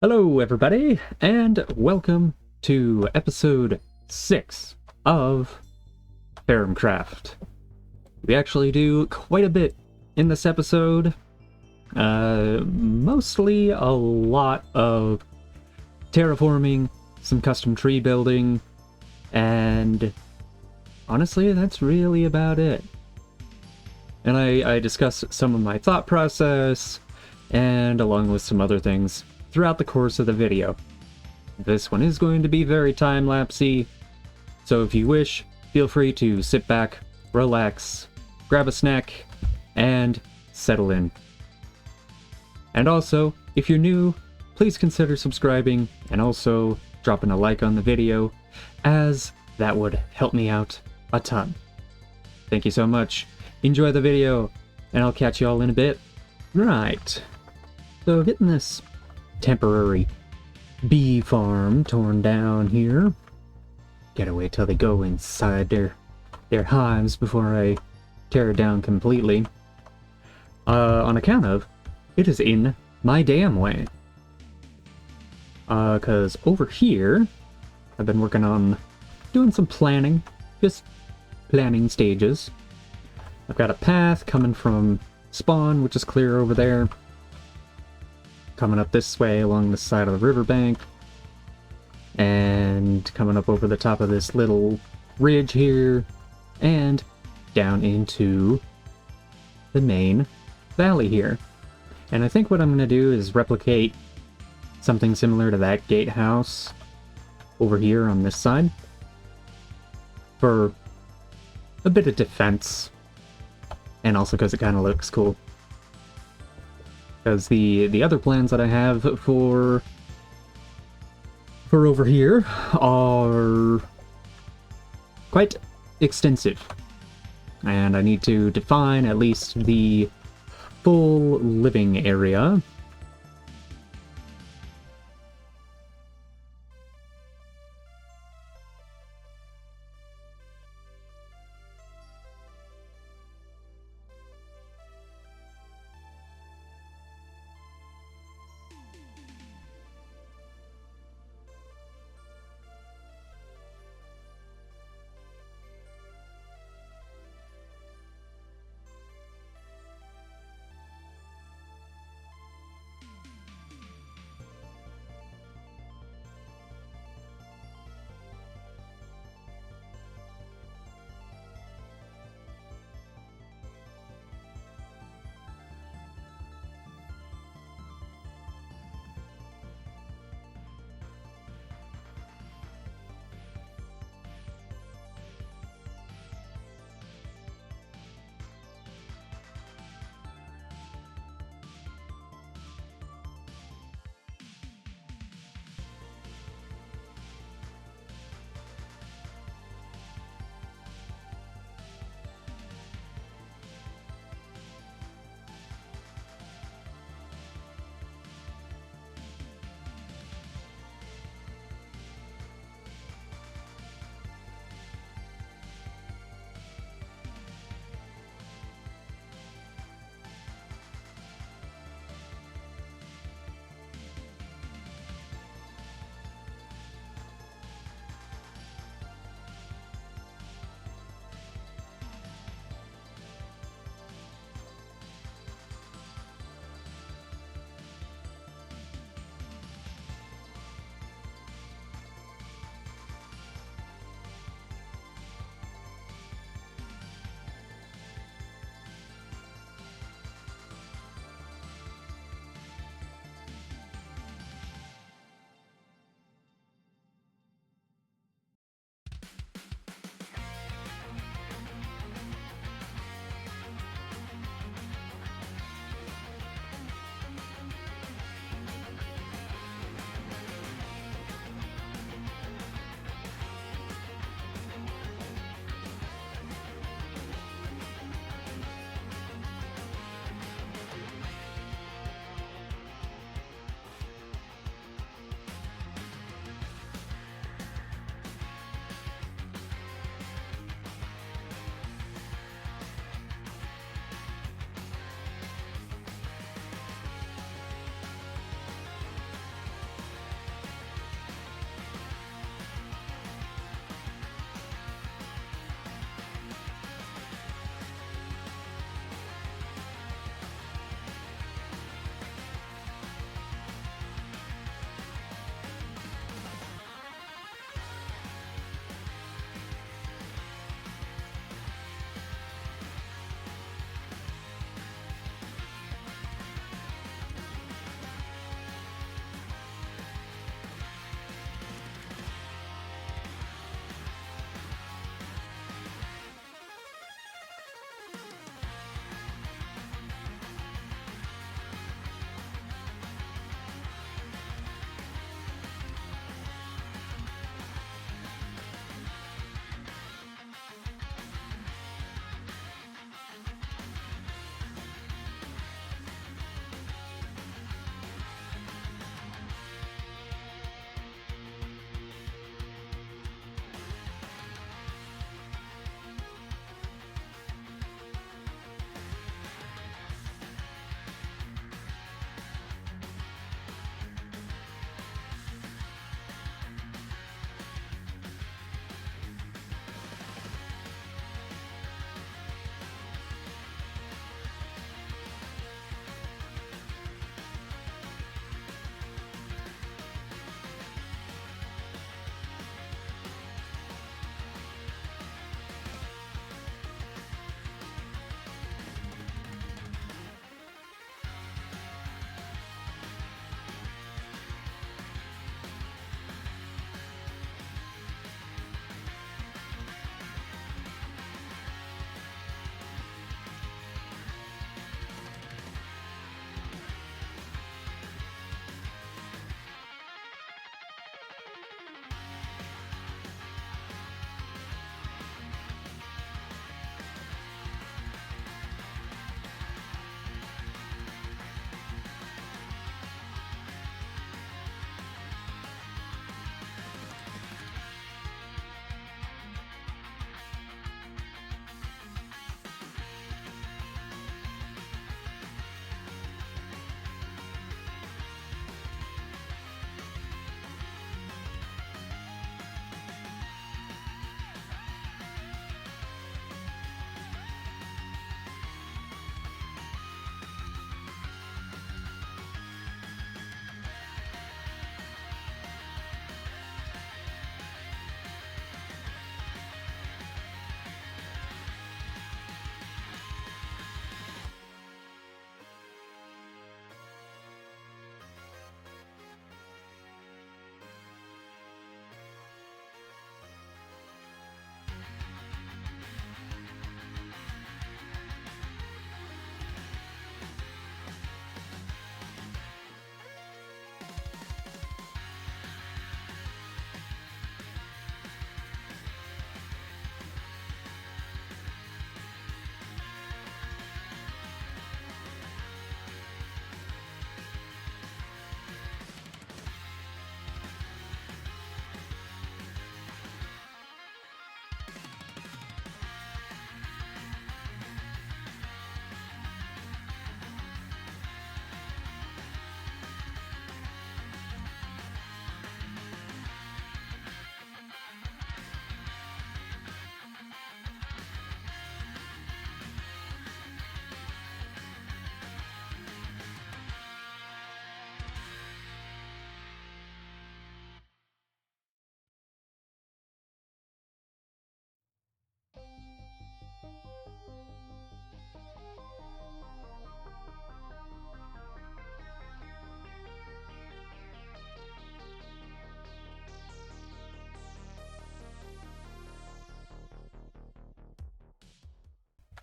Hello everybody, and welcome to episode 6 of Ferrumcraft. We actually do quite a bit in this episode, mostly a lot of terraforming, some custom tree building, and honestly that's really about it. And I discuss some of my thought process, and along with some other things throughout the course of the video. This one is going to be very time-lapsey, so if you wish, feel free to sit back, relax, grab a snack, and settle in. And also, if you're new, please consider subscribing and also dropping a like on the video, as that would help me out a ton. Thank you so much. Enjoy the video, and I'll catch you all in a bit. Right. So getting this temporary bee farm torn down here. Gotta wait till they go inside their hives before I tear it down completely. On account of, it is in my damn way. Cause over here, I've been working on doing some planning, just planning stages. I've got a path coming from spawn, which is clear over there, coming up this way along the side of the riverbank, and coming up over the top of this little ridge here, and down into the main valley here. And I think what I'm going to do is replicate something similar to that gatehouse over here on this side, for a bit of defense, and also because it kind of looks cool. Because the other plans that I have for over here are quite extensive, and I need to define at least the full living area.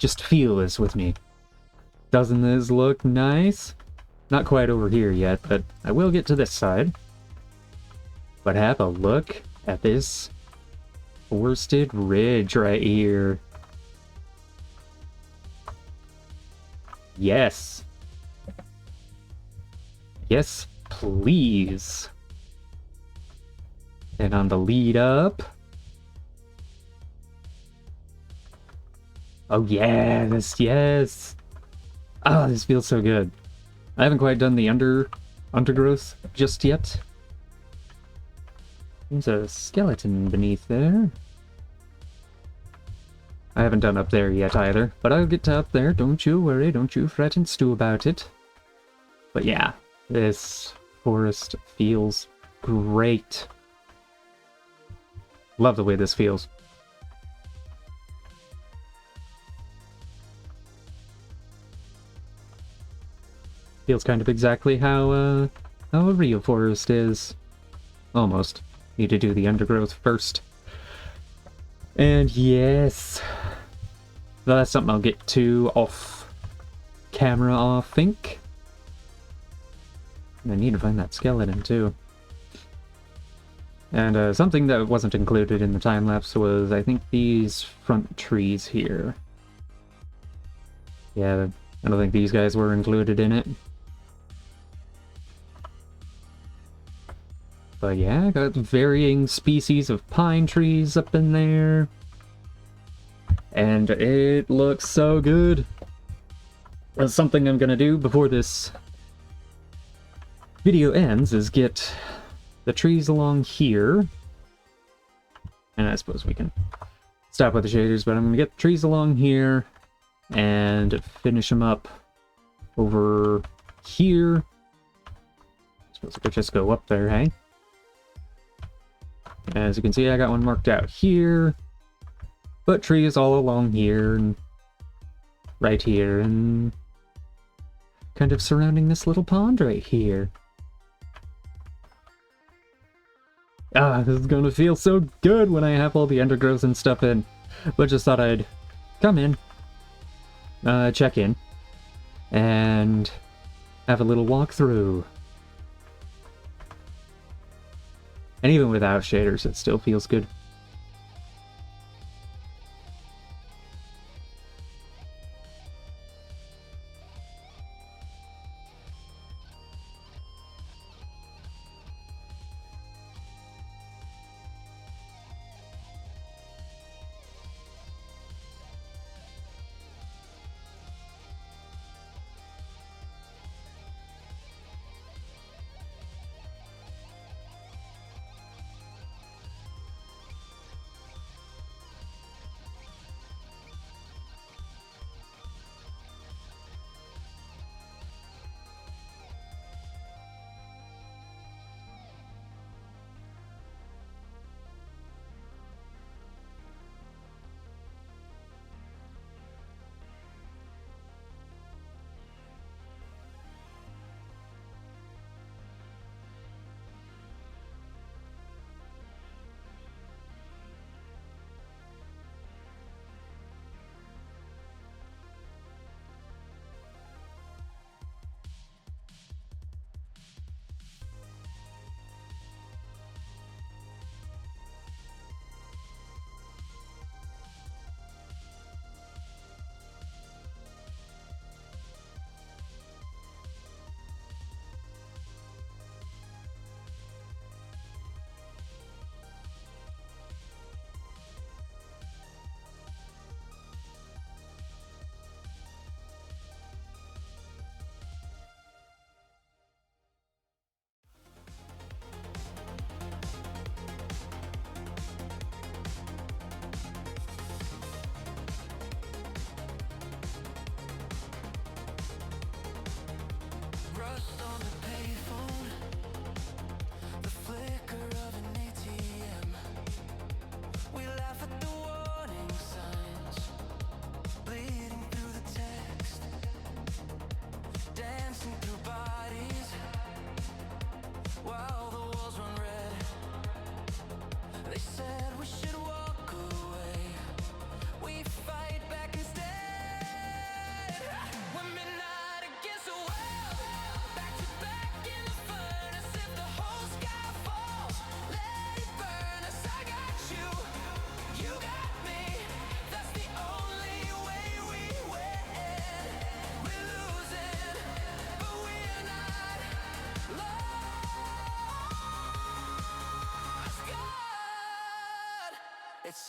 just feel this with me. Doesn't this look nice? Not quite over here yet, but I will get to this side. But have a look at this forested ridge right here. Yes. Yes, please. And on the lead up. Oh yeah, yes. Oh, this feels so good. I haven't quite done the undergrowth just yet. There's a skeleton beneath there. I haven't done up there yet either, but I'll get to up there, don't you worry, don't you fret and stew about it. But yeah, this forest feels great. Love the way this feels. Feels kind of exactly how a real forest is. Almost. Need to do the undergrowth first. And yes, that's something I'll get to off camera, I think. I need to find that skeleton too. And something that wasn't included in the time-lapse was, I think, these front trees here. Yeah, I don't think these guys were included in it. But yeah, got varying species of pine trees up in there. And it looks so good. That's something I'm gonna do before this video ends, is get the trees along here. And I suppose we can stop with the shaders, but I'm gonna get the trees along here and finish them up over here. I suppose I could just go up there, hey? As you can see, I got one marked out here, but trees all along here, and right here, and kind of surrounding this little pond right here. Ah, this is gonna feel so good when I have all the undergrowth and stuff in, but just thought I'd come in, check in, and have a little walkthrough. And even without shaders, it still feels good.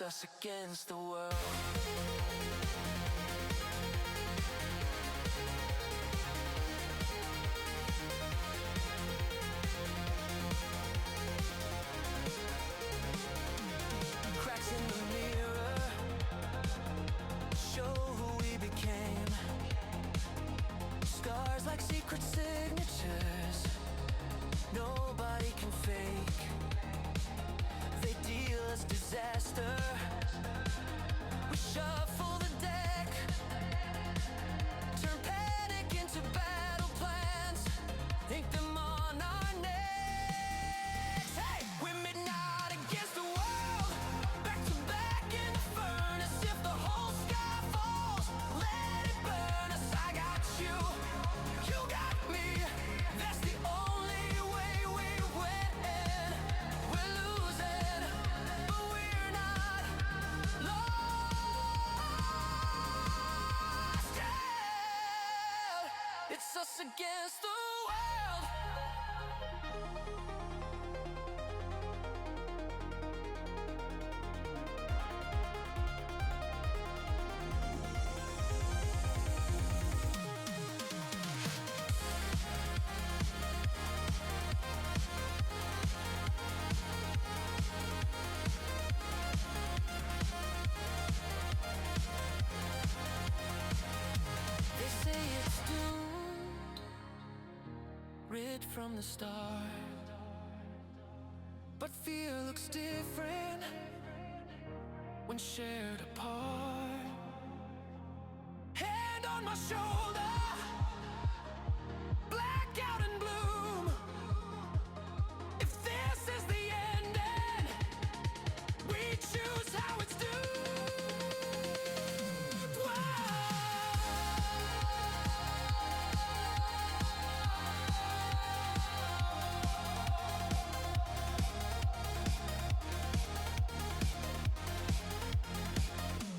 It's us against the world. Cracks in the mirror show who we became. Scars like secret signatures nobody can fake. They deal us disaster. We shuffle the deck, turn panic into battle plans, ink them on our necks. Hey, we're midnight against the world, back to back in the furnace. If the whole sky falls, let it burn us. I got you, you got me. That's the only way we win. We're losing, but we're not lost yet. It's us against the world. They say it's doomed, rid from the start. But fear looks different when shared apart. Hand on my shoulder, blackout and bloom. If this is the ending, we choose how it's doomed.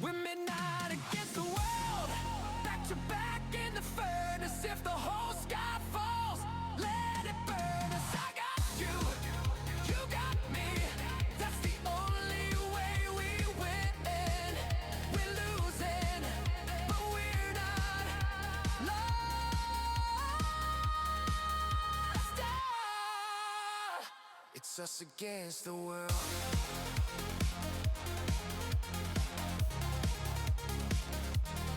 We're midnight against the world, back to back in the furnace. If the whole sky falls, let it burn us. I got you, you got me. That's the only way we win. We're losing, but we're not lost yet. It's us against the world.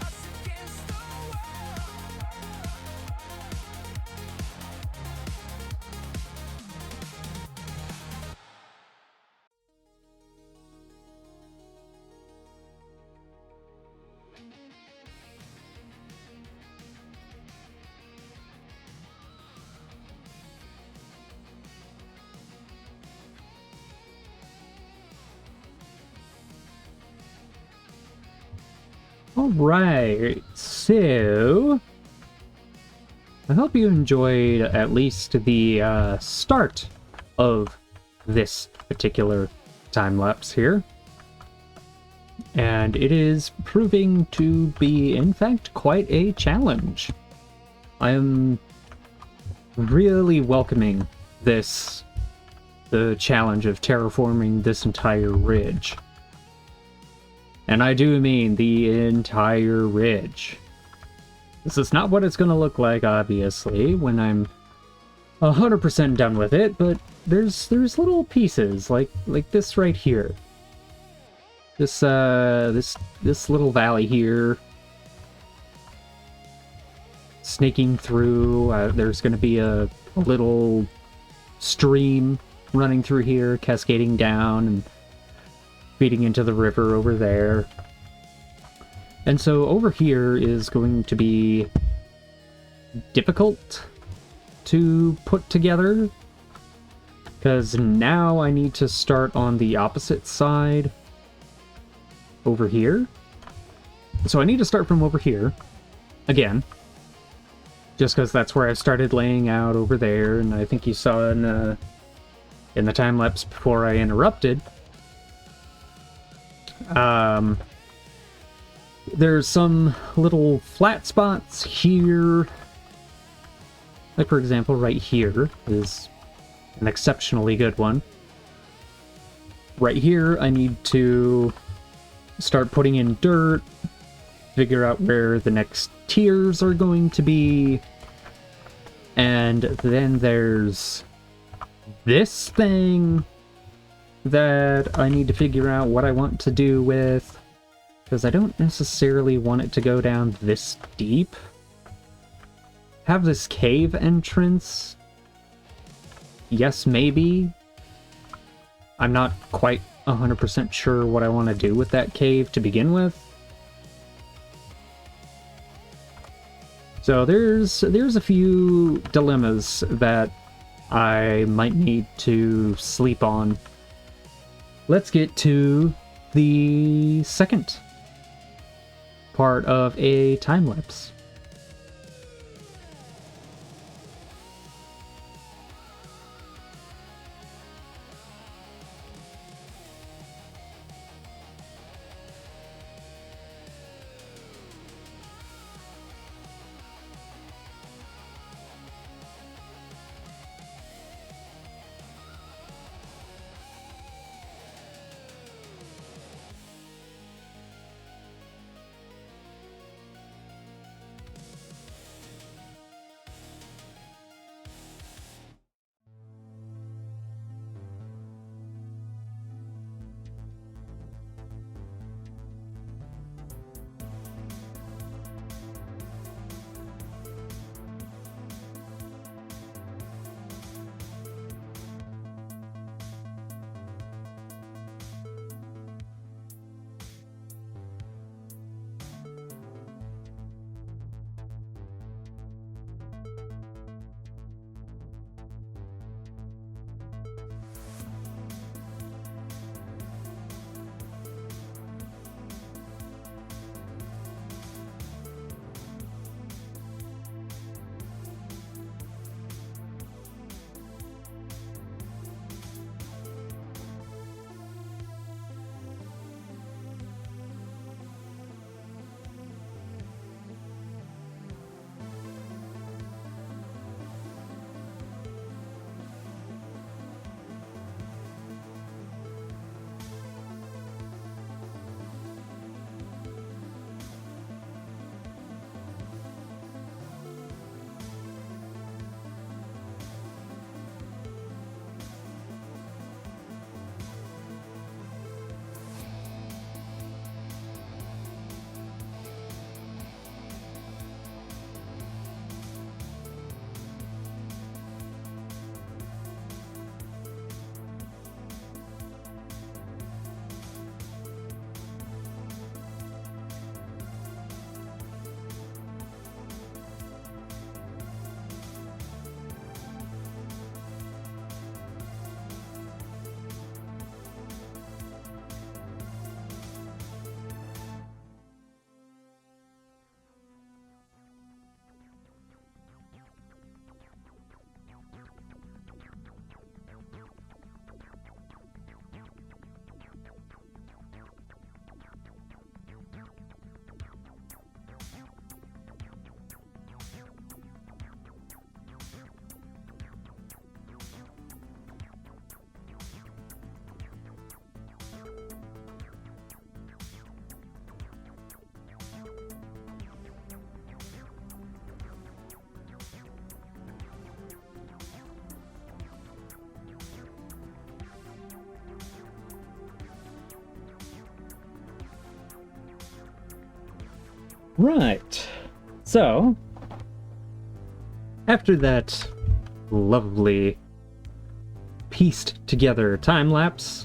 Us against the world. Alright, so I hope you enjoyed at least the start of this particular time-lapse here. And it is proving to be, in fact, quite a challenge. I am really welcoming the challenge of terraforming this entire ridge. And I do mean the entire ridge. This is not what it's going to look like, obviously, when I'm 100% done with it, but there's little pieces, like this right here. This little valley here. Snaking through, there's going to be a little stream running through here, cascading down, and feeding into the river over there. And so over here is going to be difficult to put together, because now I need to start on the opposite side over here. So I need to start from over here again, just because that's where I started laying out over there, and I think you saw in the time lapse before I interrupted. There's some little flat spots here. Like, for example, right here is an exceptionally good one. Right here, I need to start putting in dirt, figure out where the next tiers are going to be, and then there's this thing that I need to figure out what I want to do with, because I don't necessarily want it to go down this deep. Have this cave entrance? Yes, maybe. I'm not quite 100% sure what I want to do with that cave to begin with. So there's a few dilemmas that I might need to sleep on. Let's get to the second part of a time lapse. Right. So, after that lovely pieced together time lapse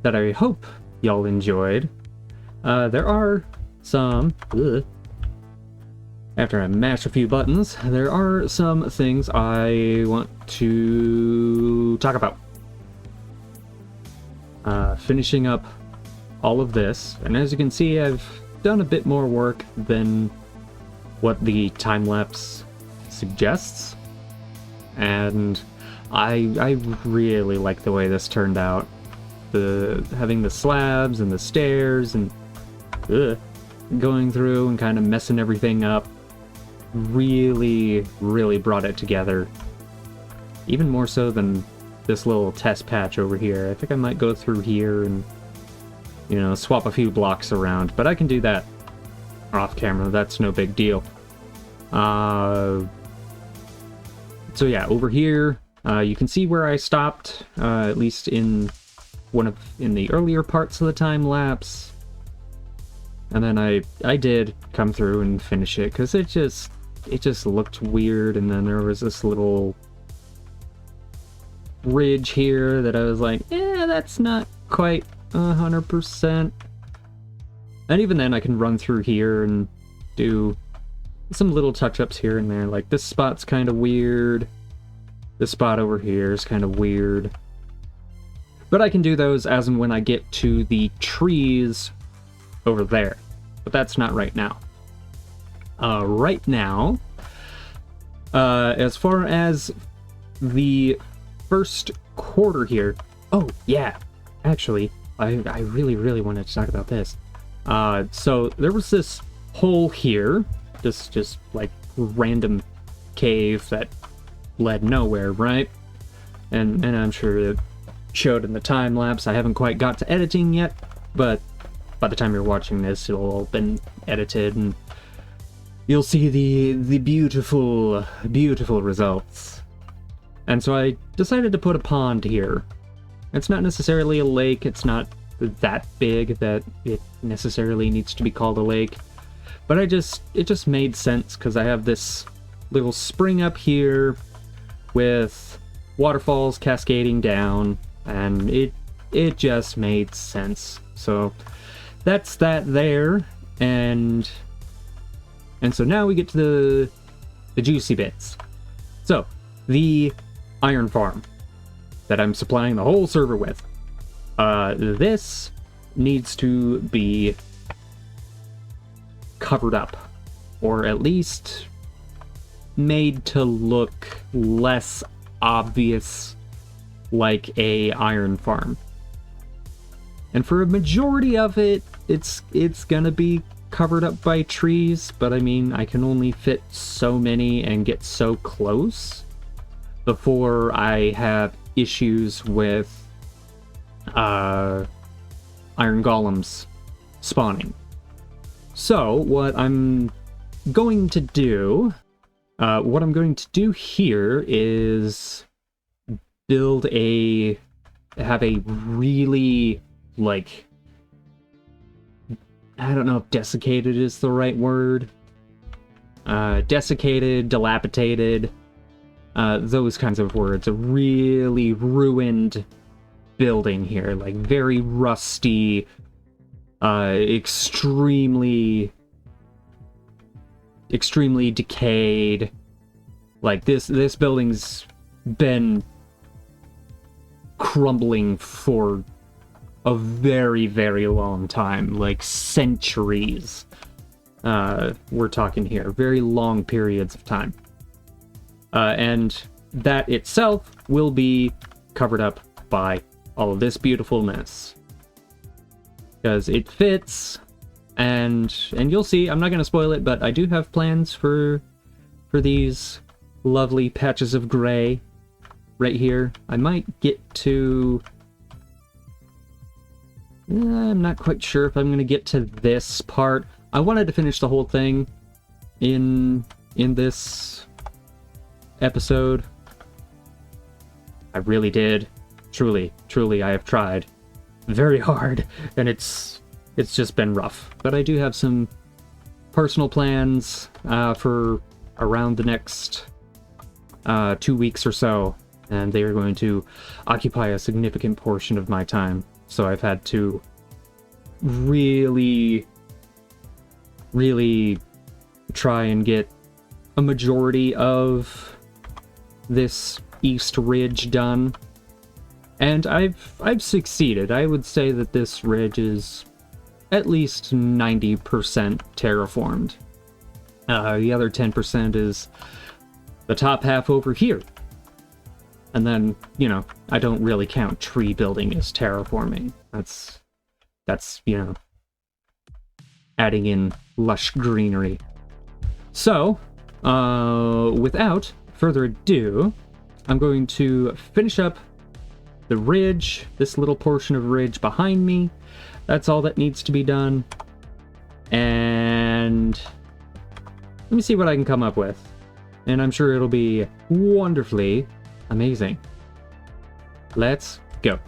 that I hope y'all enjoyed, there are some... After I mash a few buttons, there are some things I want to talk about. Finishing up all of this, and as you can see, I've done a bit more work than what the time-lapse suggests, and I really like the way this turned out. Having the slabs and the stairs and going through and kind of messing everything up really brought it together. Even more so than this little test patch over here. I think I might go through here and you know, swap a few blocks around, but I can do that off camera. That's no big deal. So yeah, over here, you can see where I stopped, at least in the earlier parts of the time lapse. And then I did come through and finish it because it just looked weird. And then there was this little ridge here that I was like, yeah, that's not quite 100%. And even then I can run through here and do some little touch-ups here and there. Like this spot's kind of weird. This spot over here is kind of weird. But I can do those as and when I get to the trees over there. But that's not right now. Right now, as far as the first quarter here... Oh, yeah. Actually, I really, really wanted to talk about this. So there was this hole here. Just like random cave that led nowhere, right? And I'm sure it showed in the time lapse. I haven't quite got to editing yet, but by the time you're watching this, it'll all been edited and you'll see the beautiful, beautiful results. And so I decided to put a pond here. It's not necessarily a lake. It's not that big that it necessarily needs to be called a lake. But it just made sense because I have this little spring up here with waterfalls cascading down, and it just made sense. So that's that there, and so now we get to the juicy bits. So the iron farm that I'm supplying the whole server with. This needs to be covered up, or at least made to look less obvious like a iron farm. And for a majority of it, it's gonna be covered up by trees, but I mean, I can only fit so many and get so close before I have issues with iron golems spawning. So what I'm going to do here is have a really, like, I don't know if desiccated is the right word. Desiccated, dilapidated, those kinds of words. A really ruined building here, like very rusty, extremely decayed. Like this building's been crumbling for a very, very long time, like centuries. We're talking here, very long periods of time. And that itself will be covered up by all of this beautifulness. Because it fits, and you'll see, I'm not going to spoil it, but I do have plans for these lovely patches of gray right here. I might get to... I'm not quite sure if I'm going to get to this part. I wanted to finish the whole thing in this episode. I really did. Truly, I have tried very hard, and it's just been rough. But I do have some personal plans for around the next 2 weeks or so, and they are going to occupy a significant portion of my time. So I've had to really try and get a majority of this East Ridge done. And I've succeeded. I would say that this ridge is at least 90% terraformed. The other 10% is the top half over here. And then, you know, I don't really count tree building as terraforming. That's you know, adding in lush greenery. So, without further ado, I'm going to finish up the ridge, this little portion of ridge behind me. That's all that needs to be done. And let me see what I can come up with. And I'm sure it'll be wonderfully amazing. Let's go.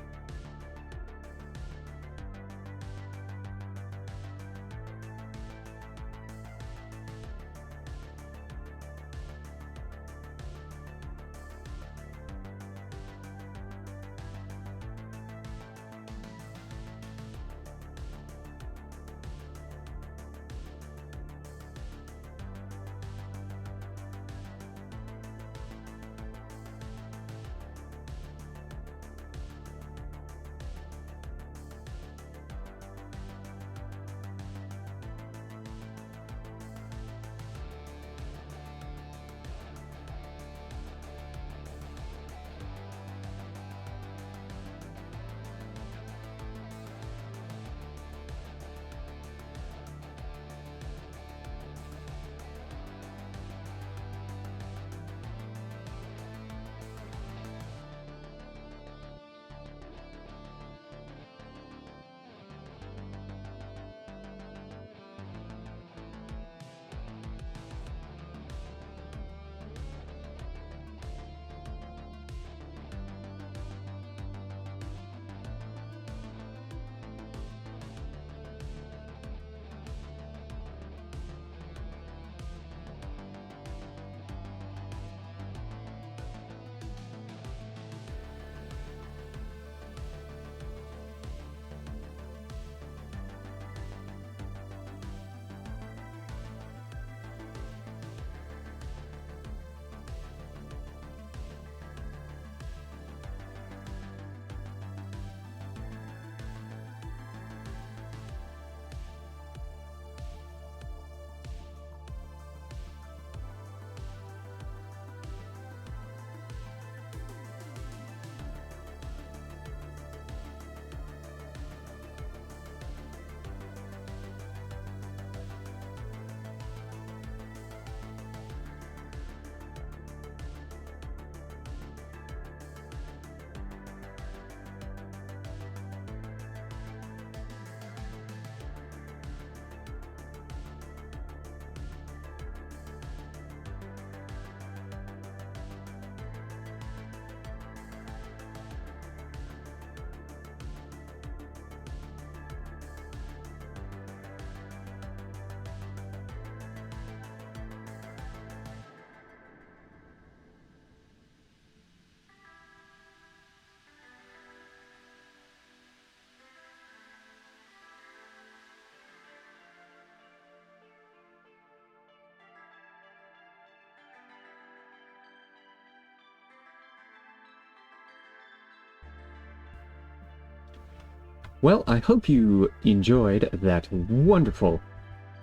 Well, I hope you enjoyed that wonderful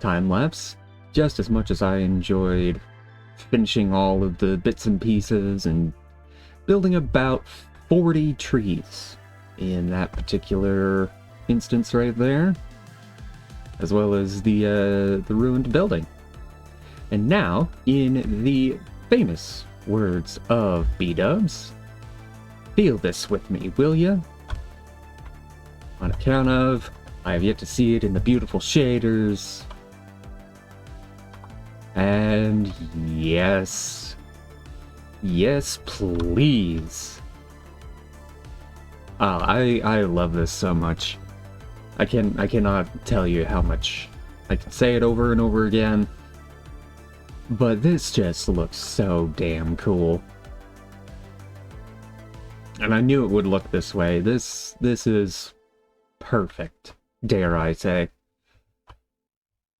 time-lapse just as much as I enjoyed finishing all of the bits and pieces and building about 40 trees in that particular instance right there, as well as the ruined building. And now, in the famous words of B-dubs, feel this with me, will ya? On account of, I have yet to see it in the beautiful shaders. And yes. Yes, please. Oh, I love this so much. I cannot tell you how much. I can say it over and over again. But this just looks so damn cool. And I knew it would look this way. This is perfect, dare I say.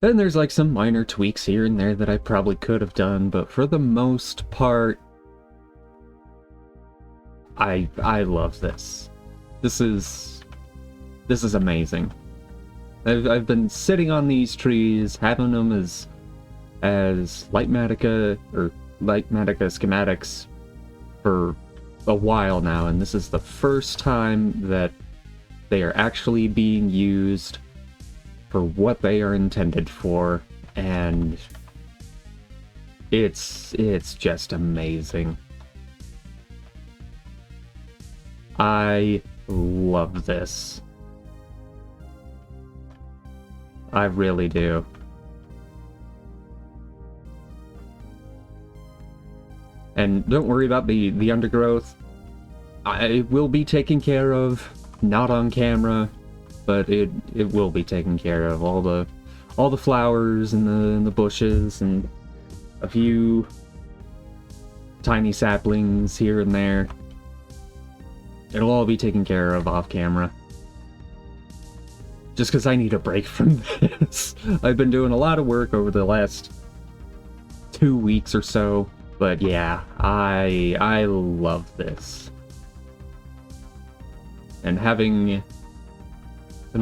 Then there's like some minor tweaks here and there that I probably could have done, but for the most part, I love this. This is amazing. I've been sitting on these trees, having them as Lightmatica schematics for a while now, and this is the first time that they are actually being used for what they are intended for, and it's just amazing. I love this. I really do. And don't worry about the undergrowth. I will be taken care of, not on camera, but it will be taken care of. All the flowers and the bushes and a few tiny saplings here and there. It'll all be taken care of off camera. Just because I need a break from this. I've been doing a lot of work over the last 2 weeks or so, but yeah, I love this. And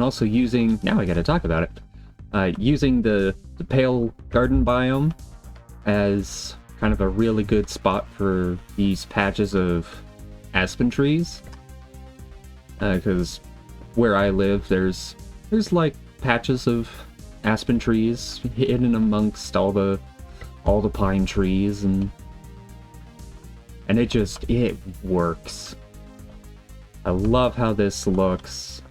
also using, now I gotta talk about it, using the pale garden biome as kind of a really good spot for these patches of aspen trees. Because where I live, there's like patches of aspen trees hidden amongst all the pine trees, and it works. I love how this looks,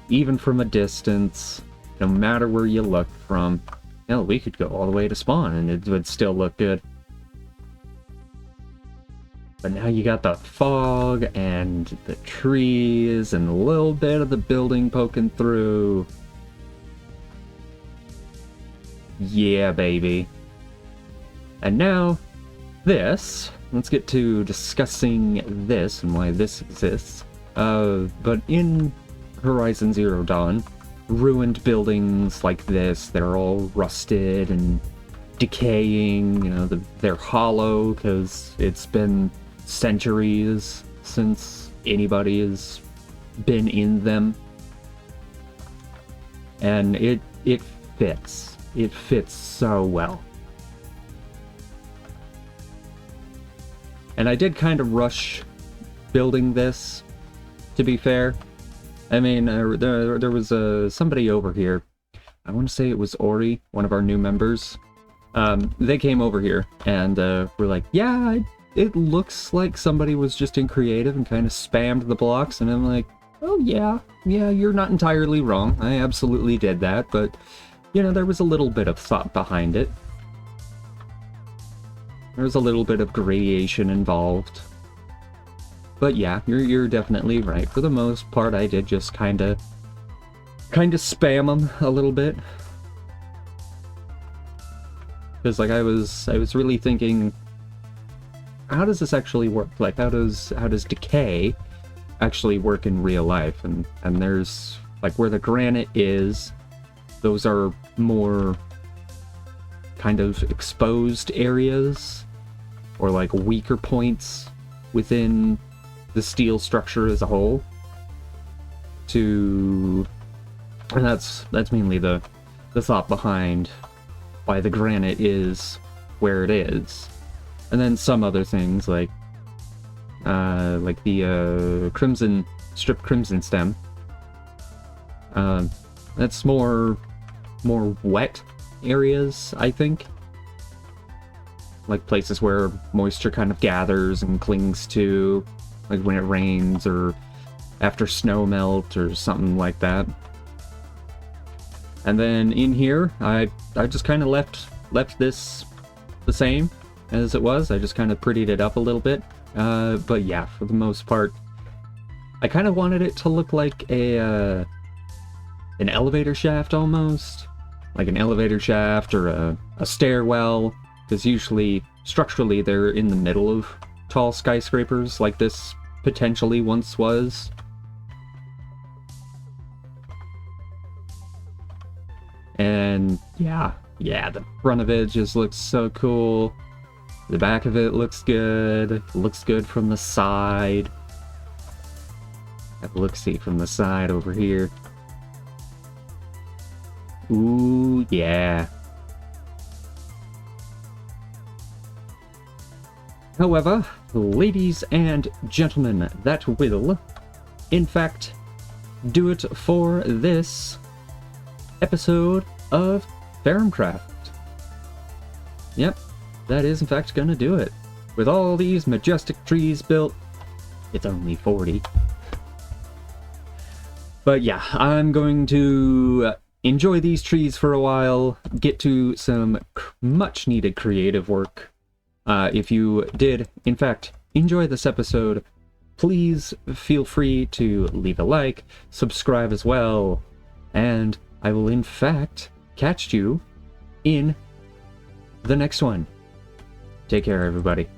even from a distance, no matter where you look from. Hell, we could go all the way to spawn and it would still look good. But now you got the fog and the trees and a little bit of the building poking through. Yeah, baby. And now, this. Let's get to discussing this and why this exists. But in Horizon Zero Dawn, ruined buildings like this, they're all rusted and decaying. You know, they're hollow because it's been centuries since anybody has been in them. And it fits. It fits so well. And I did kind of rush building this, to be fair. I mean, there was somebody over here. I want to say it was Ori, one of our new members. They came over here and were like, yeah, it looks like somebody was just in creative and kind of spammed the blocks. And I'm like, oh yeah, you're not entirely wrong. I absolutely did that, but, you know, there was a little bit of thought behind it. There's a little bit of gradation involved. But yeah, you're definitely right. For the most part, I did just kind of spam them a little bit. Because like I was really thinking, how does this actually work? Like how does decay actually work in real life? And there's like where the granite is, those are more kind of exposed areas, or like weaker points within the steel structure as a whole. And that's mainly the thought behind why the granite is where it is. And then some other things like the stripped crimson stem. That's more wet areas, I think. Like places where moisture kind of gathers and clings to, like when it rains or after snow melt or something like that. And then in here, I just kind of left this the same as it was. I just kind of prettied it up a little bit. But yeah, for the most part, I kind of wanted it to look like an elevator shaft almost. Like an elevator shaft or a stairwell. Because usually, structurally, they're in the middle of tall skyscrapers like this potentially once was. And yeah, the front of it just looks so cool. The back of it looks good. It looks good from the side. Have a look-see from the side over here. Ooh, yeah. However, ladies and gentlemen, that will, in fact, do it for this episode of Ferrumcraft. Yep, that is in fact gonna do it. With all these majestic trees built, It's only 40. But yeah, I'm going to enjoy these trees for a while, get to some much needed creative work. If you did, in fact, enjoy this episode, please feel free to leave a like, subscribe as well, and I will in fact catch you in the next one. Take care, everybody.